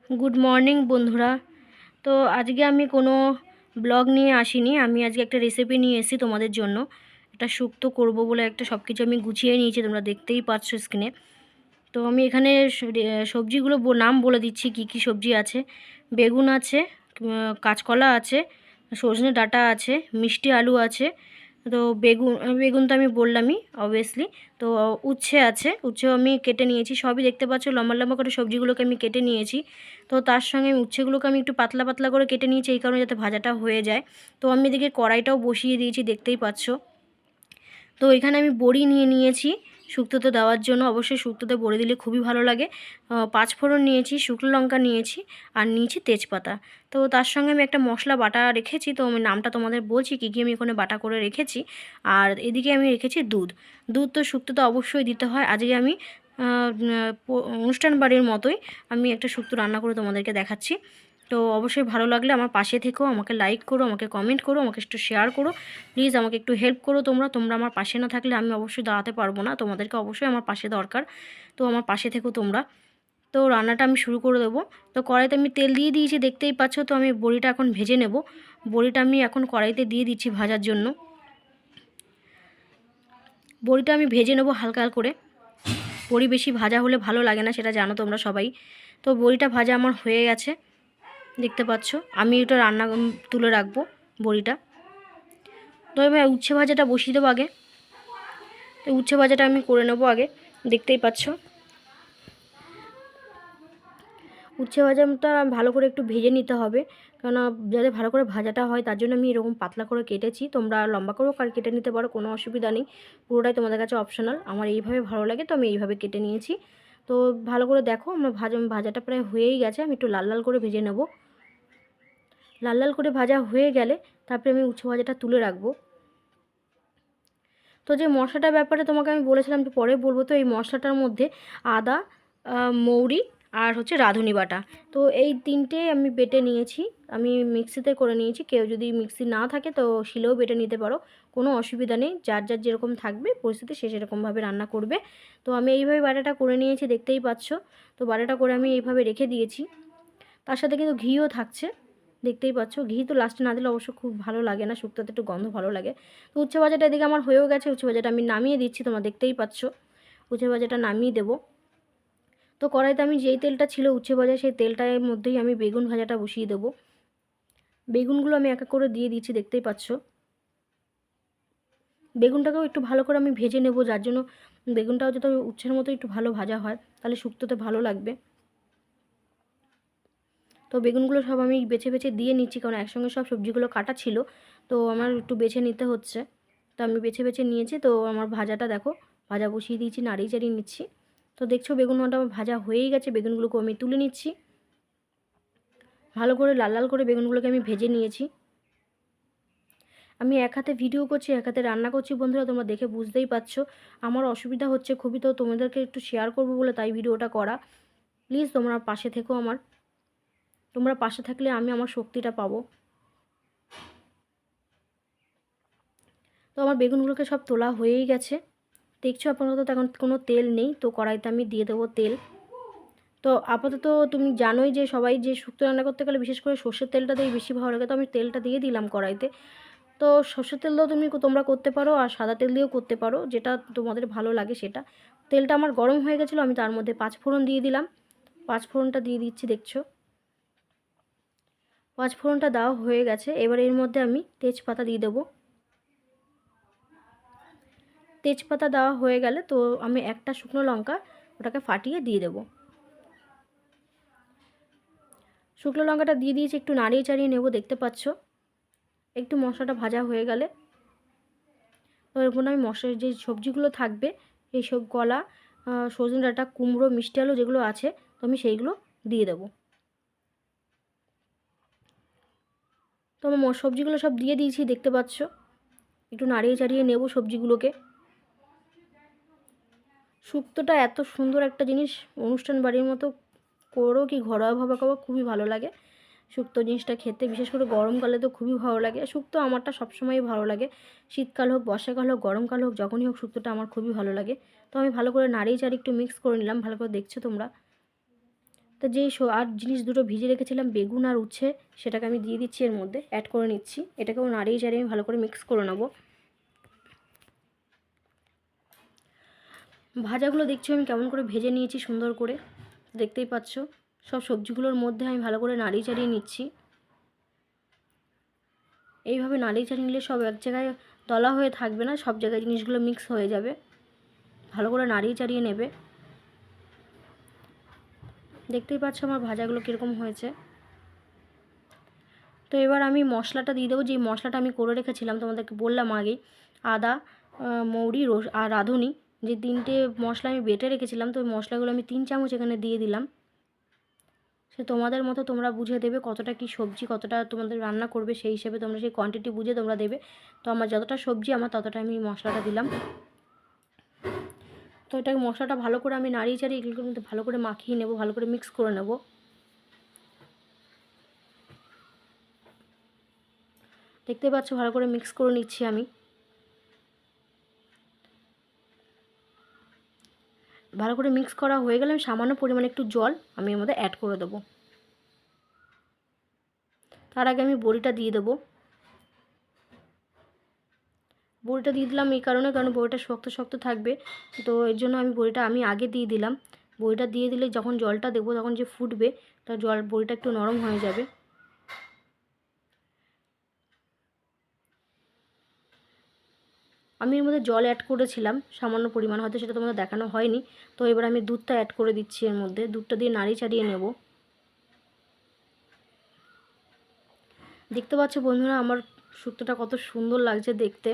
Good morning বন্ধুরা। তো আজকে আমি কোনো ব্লগ নিয়ে আসিনি, আমি আজকে একটা রেসিপি নিয়ে এসেছি তোমাদের জন্য। একটা শুক্তো করব বলে একটা সব কিছু আমি গুছিয়ে নিয়েছি, তোমরা দেখতেই পাচ্ছ স্ক্রিনে। তো আমি এখানে সবজিগুলো নাম বলে দিচ্ছি কি কি সবজি আছে। বেগুন আছে, কাঁচকলা আছে, সজনে ডাঁটা আছে, মিষ্টি আলু আছে। তো বেগুন বেগুন তো আমি বললামই অবভিয়াসলি। তো উচ্ছে আছে, উচ্ছেও আমি কেটে নিয়েছি, সবই দেখতে পাচ্ছ লম্বা লম্বা করে সবজিগুলোকে আমি কেটে নিয়েছি। তো তার সঙ্গে উচ্ছেগুলোকে আমি একটু পাতলা পাতলা করে কেটে নিয়েছি এই কারণে যাতে ভাজাটা হয়ে যায়। তো আমি এদিকে কড়াইটাও বসিয়ে দিয়েছি, দেখতেই পাচ্ছ। তো এখানে আমি বড়ি নিয়ে নিয়েছি শুক্তোতে দেওয়ার জন্য, অবশ্যই শুক্তোতে বড়ি দিলে খুবই ভালো লাগে। 5 ফোড়ন নিয়েছি, শুকনো লঙ্কা নিয়েছি, আর নিয়েছি তেজপাতা। তো তার সঙ্গে আমি একটা মশলা বাটা রেখেছি, তো আমি নামটা তোমাদের বলছি কী কী আমি এখানে বাটা করে রেখেছি। আর এদিকে আমি রেখেছি দুধ। দুধ তো শুক্তোতে অবশ্যই দিতে হয়। আজকে আমি অনুষ্ঠান বাড়ির মতোই আমি একটা শুক্তো রান্না করে তোমাদেরকে দেখাচ্ছি। তো অবশ্যই ভালো লাগলে আমার পাশে থেকেও, আমাকে লাইক করো, আমাকে কমেন্ট করো, আমাকে একটু শেয়ার করো। প্লিজ আমাকে একটু হেল্প করো। তোমরা আমার পাশে না থাকলে আমি অবশ্যই দাঁড়াতে পারবো না, তোমাদেরকে অবশ্যই আমার পাশে দরকার। তো আমার পাশে থেকো তোমরা। তো রান্নাটা আমি শুরু করে দেবো। তো কড়াইতে আমি তেল দিয়ে দিয়েছি, দেখতেই পাচ্ছ। তো আমি বড়িটা এখন ভেজে নেব। বড়িটা আমি এখন কড়াইতে দিয়ে দিচ্ছি ভাজার জন্য। বড়িটা আমি ভেজে নেব হালকা করে। বড়ি বেশি ভাজা হলে ভালো লাগে না, সেটা জানো তোমরা সবাই। তো বড়িটা ভাজা আমার হয়ে গেছে, দেখতে পাচ্ছ। আমি এটা রান্না তুলে রাখবো বড়িটা। তো আমি উচ্ছে ভাজাটা বসিয়ে দেবো আগে। তো উচ্ছে ভাজাটা আমি করে নেবো আগে, দেখতেই পাচ্ছ। উচ্ছে ভাজাটা ভালো করে একটু ভেজে নিতে হবে, কেননা যাতে ভালো করে ভাজাটা হয় তার জন্য আমি এরকম পাতলা করে কেটেছি। তোমরা লম্বা করেও কেটে নিতে পারো, কোনো অসুবিধা নেই, পুরোটাই তোমাদের কাছে অপশনাল। আমার এইভাবে ভালো লাগে তো আমি এইভাবে কেটে নিয়েছি। তো ভালো করে দেখো, আমার ভাজাটা প্রায় হয়েই গেছে। আমি একটু লাল লাল করে ভেজে নেব। লাল লাল করে ভাজা হয়ে গেলে তারপরে আমি উচ্ছে ভাজাটা তুলে রাখবো। তো যে মশলাটার ব্যাপারে তোমাকে আমি বলেছিলাম যে পরে বলবো। তো এই মশলাটার মধ্যে আদা, মৌরি, আর হচ্ছে রাঁধুনি বাটা, তো এই তিনটে আমি বেটে নিয়েছি। আমি মিক্সিতে করে নিয়েছি। কেউ যদি মিক্সি না থাকে তো শিলেও বেটে নিতে পারো, কোনো অসুবিধা নেই। যার যার যেরকম থাকবে পরিস্থিতি সে সেরকমভাবে রান্না করবে। তো আমি এইভাবে বাটাটা করে নিয়েছি, দেখতেই পাচ্ছ। তো বাটাটা করে আমি এইভাবে রেখে দিয়েছি। তার সাথে কিন্তু ঘিও থাকছে, দেখতেই পাচ্ছ। ঘি তো লাস্টে না দিলে অবশ্য খুব ভালো লাগে না, শুক্তোতে একটু গন্ধ ভালো লাগে। তো উচ্ছে ভাজাটা এদিকে আমার হয়েও গেছে। উচ্ছে ভাজাটা আমি নামিয়ে দিচ্ছি, তোমরা দেখতেই পাচ্ছ। উচ্ছে ভাজাটা নামিয়ে দেবো। তো কড়াইতে আমি যেই তেলটা ছিল উচ্ছে ভাজা, সেই তেলটার মধ্যেই আমি বেগুন ভাজাটা বসিয়ে দেবো। বেগুনগুলো আমি এক এক করে দিয়ে দিচ্ছি, দেখতেই পাচ্ছ। বেগুনটাকেও একটু ভালো করে আমি ভেজে নেব, যার জন্য বেগুনটাও যাতে উচ্ছের মতো একটু ভালো ভাজা হয়, তাহলে শুক্তোতে ভালো লাগবে। তো বেগুনগুলো সব আমি বেছে বেছে দিয়ে নিচ্ছি, কারণ একসঙ্গে সব সবজিগুলো কাটা ছিল, তো আমার একটু বেছে নিতে হচ্ছে। তো আমি বেছে বেছে নিয়েছি। তো আমার ভাজাটা দেখো, ভাজা বসিয়ে দিয়েছি, নাড়িয়ে চাড়িয়ে নিচ্ছি। তো দেখছো বেগুনটা আমার ভাজা হয়েই গেছে। বেগুনগুলোকে আমি তুলে নিচ্ছি। ভালো করে লাল লাল করে বেগুনগুলোকে আমি ভেজে নিয়েছি। আমি এক হাতে ভিডিও করছি, এক হাতে রান্না করছি বন্ধুরা, তোমরা দেখে বুঝতেই পারছো আমার অসুবিধা হচ্ছে খুবই। তো তোমাদেরকে একটু শেয়ার করবো বলে তাই ভিডিওটা করা। প্লিজ তোমরা পাশে থেকো আমার। তোমরা পাশে থাকলে আমি আমার শক্তিটা পাবো। তো আমার বেগুনগুলোকে সব তোলা হয়েই গেছে, দেখছো। আপাতত এখন কোনো তেল নেই, তো কড়াইতে আমি দিয়ে দেবো তেল। তো আপাতত তুমি জানোই যে সবাই যে শুক্তো রান্না করতে গেলে বিশেষ করে সর্ষের তেলটা দিয়ে বেশি ভালো লাগে। তো আমি তেলটা দিয়ে দিলাম কড়াইতে। তো সর্ষের তেল দিয়েও তোমরা করতে পারো, আর সাদা তেল দিয়েও করতে পারো, যেটা তোমাদের ভালো লাগে সেটা। তেলটা আমার গরম হয়ে গেছিলো, আমি তার মধ্যে 5 ফোড়ন দিয়ে দিলাম। 5 ফোড়নটা দিয়ে দিচ্ছি, দেখছো। 5 ফোড়নটা দেওয়া হয়ে গেছে। এবার এর মধ্যে আমি তেজপাতা দিয়ে দেবো। তেজপাতা দেওয়া হয়ে গেলে তো আমি একটা শুকনো লঙ্কা ওটাকে ফাটিয়ে দিয়ে দেবো। শুকনো লঙ্কাটা দিয়ে দিয়েছি, একটু নাড়িয়ে চাড়িয়ে নেব, দেখতে পাচ্ছ। একটু মশলাটা ভাজা হয়ে গেলে তো এরপর আমি মশলার যে সবজিগুলো থাকবে, এই সব কলা, সজনে ডাঁটা, কুমড়ো, মিষ্টি আলু যেগুলো আছে, তো আমি সেইগুলো দিয়ে দেবো। তো আমার সবজিগুলো সব দিয়ে দিয়েছি, দেখতে পাচ্ছ। একটু নাড়িয়ে চাড়িয়ে নেব সবজিগুলোকে। শুক্তোটা এত সুন্দর একটা জিনিস, অনুষ্ঠান বাড়ির মতো করো কি ঘরোয়াভাবে করো, খুবই ভালো লাগে শুক্তো জিনিসটা খেতে। বিশেষ করে গরমকালে তো খুবই ভালো লাগে শুক্তো। আমারটা সবসময়ই ভালো লাগে, শীতকাল হোক, বর্ষাকাল হোক, গরমকাল হোক, যখনই হোক শুক্তোটা আমার খুবই ভালো লাগে। তো আমি ভালো করে নাড়িয়ে চাড়িয়ে একটু মিক্স করে নিলাম, ভালো করে দেখছো তোমরা। তো যেই আর জিনিস দুটো ভিজে রেখেছিলাম বেগুন আর উচ্ছে, সেটাকে আমি দিয়ে দিচ্ছি এর মধ্যে, অ্যাড করে নিচ্ছি। এটাকেও নাড়িয়ে চাড়িয়ে আমি ভালো করে মিক্স করে নেব। ভাজাগুলো দেখছি আমি কেমন করে ভেজে নিয়েছি সুন্দর করে, দেখতেই পাচ্ছ। সব সবজিগুলোর মধ্যে আমি ভালো করে নাড়িয়ে চাড়িয়ে নিচ্ছি। এইভাবে নাড়িয়ে চাড়িয়ে নিলে সব এক জায়গায় দলা হয়ে থাকবে না, সব জায়গায় জিনিসগুলো মিক্স হয়ে যাবে। ভালো করে নাড়িয়ে চাড়িয়ে নেবে। দেখতেই পাচ্ছ আমার ভাজাগুলো কীরকম হয়েছে। তো এবার আমি মশলাটা দিয়ে দেবো, যে মশলাটা আমি করে রেখেছিলাম তোমাদেরকে বললাম আগেই, আদা, মৌরি, আর রাঁধুনি, যে 3টে মশলা আমি বেটে রেখেছিলাম। তো ওই মশলাগুলো আমি 3 চামচ এখানে দিয়ে দিলাম। সে তোমাদের মতো তোমরা বুঝে দেবে কতটা কি সবজি, কতটা তোমাদের রান্না করবে, সেই হিসেবে তোমরা সেই কোয়ান্টিটি বুঝে তোমরা দেবে। তো আমার যতটা সবজি আমার ততটা আমি মশলাটা দিলাম। তো এটাকে মশলাটা ভালো করে আমি নাড়িয়ে চাড়িয়ে এগুলোর মধ্যে ভালো করে মাখিয়ে নেব, ভালো করে মিক্স করে নেব। দেখতে পাচ্ছ ভালো করে মিক্স করে নিচ্ছি আমি। ভালো করে মিক্স করা হয়ে গেলে আমি সামান্য পরিমাণে একটু জল আমি এর মধ্যে অ্যাড করে দেবো। তার আগে আমি বড়িটা দিয়ে দেবো। বড়িটা দিয়ে দিলাম এই কারণে, কারণ বড়িটা শক্ত শক্ত থাকবে, তো এর জন্য আমি বড়িটা আগে দিয়ে দিলাম। বড়িটা দিয়ে দিলে যখন জলটা দেবো তখন যে ফুটবে, তা বড়িটা একটু নরম হয়ে যাবে। আমি এর মধ্যে জল অ্যাড করেছিলাম সামান্য পরিমাণ, হয়তো সেটা তোমাদের দেখানো হয়নি। তো এবার আমি দুধটা অ্যাড করে দিচ্ছি এর মধ্যে, দুধটা দিয়ে নাড়িয়ে চাড়িয়ে নেব। দেখতে পাচ্ছ বন্ধুরা আমার শুক্তোটা কত সুন্দর লাগছে দেখতে।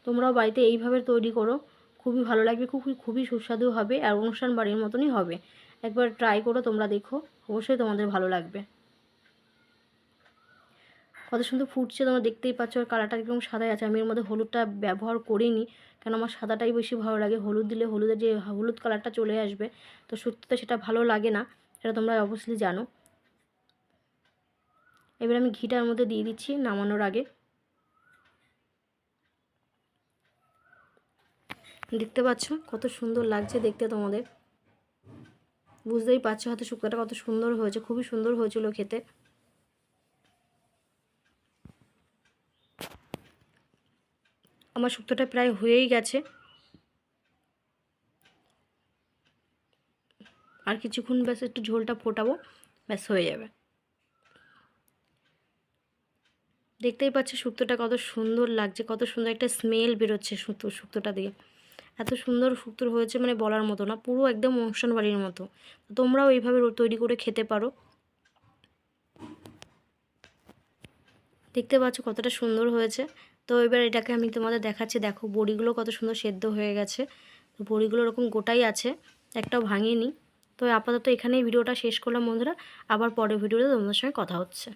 তোমরাও বাড়িতে এইভাবে তৈরি করো, খুবই ভালো লাগবে, খুবই সুস্বাদু হবে, আর অনুষ্ঠান বাড়ির মতনই হবে। একবার ট্রাই করো তোমরা, দেখো অবশ্যই তোমাদের ভালো লাগবে। কত সুন্দর ফুটছে তোমরা দেখতেই পাচ্ছ, আর কালারটা একদম সাদাই আছে। আমি এর মধ্যে হলুদটা ব্যবহার করিনি, কেন আমার সাদাটাই বেশি ভালো লাগে। হলুদ দিলে হলুদের যে হলুদ কালারটা চলে আসবে, তো শুক্তোতে সেটা ভালো লাগে না, সেটা তোমরা অবশ্যই জানো। এবার আমি ঘিটার মধ্যে দিয়ে দিচ্ছি নামানোর আগে। দেখতে পাচ্ছ কত সুন্দর লাগছে দেখতে, তোমাদের বুঝতেই পারছো হয়তো শুক্তোটা কত সুন্দর হয়েছে, খুবই সুন্দর হয়েছিল খেতে। আমার শুক্তোটা প্রায় হয়েই গেছে, আর কিছুক্ষণ ব্যাস একটু ঝোলটা ফোটাবো, ব্যাস হয়ে যাবে। দেখতেই পাচ্ছ শুক্তোটা কত সুন্দর লাগছে, কত সুন্দর একটা স্মেল বেরোচ্ছে শুক্তোটা দিয়ে। এত সুন্দর শুক্তো হয়েছে মানে বলার মতো না, পুরো একদম অনুষ্ঠান বাড়ির মতো। তোমরাও এইভাবে তৈরি করে খেতে পারো। দেখতে পাচ্ছ কতটা সুন্দর হয়েছে। তো এবার এটাকে আমি তোমাদের দেখাচ্ছি, দেখো বড়িগুলো কত সুন্দর সেদ্ধ হয়ে গেছে। তো বড়িগুলো এরকম গোটাই আছে, একটাও ভাঙিনি। তো আপাতত এখানেই ভিডিওটা শেষ করলাম বন্ধুরা, আবার পরের ভিডিওতে তোমাদের সঙ্গে কথা হচ্ছে।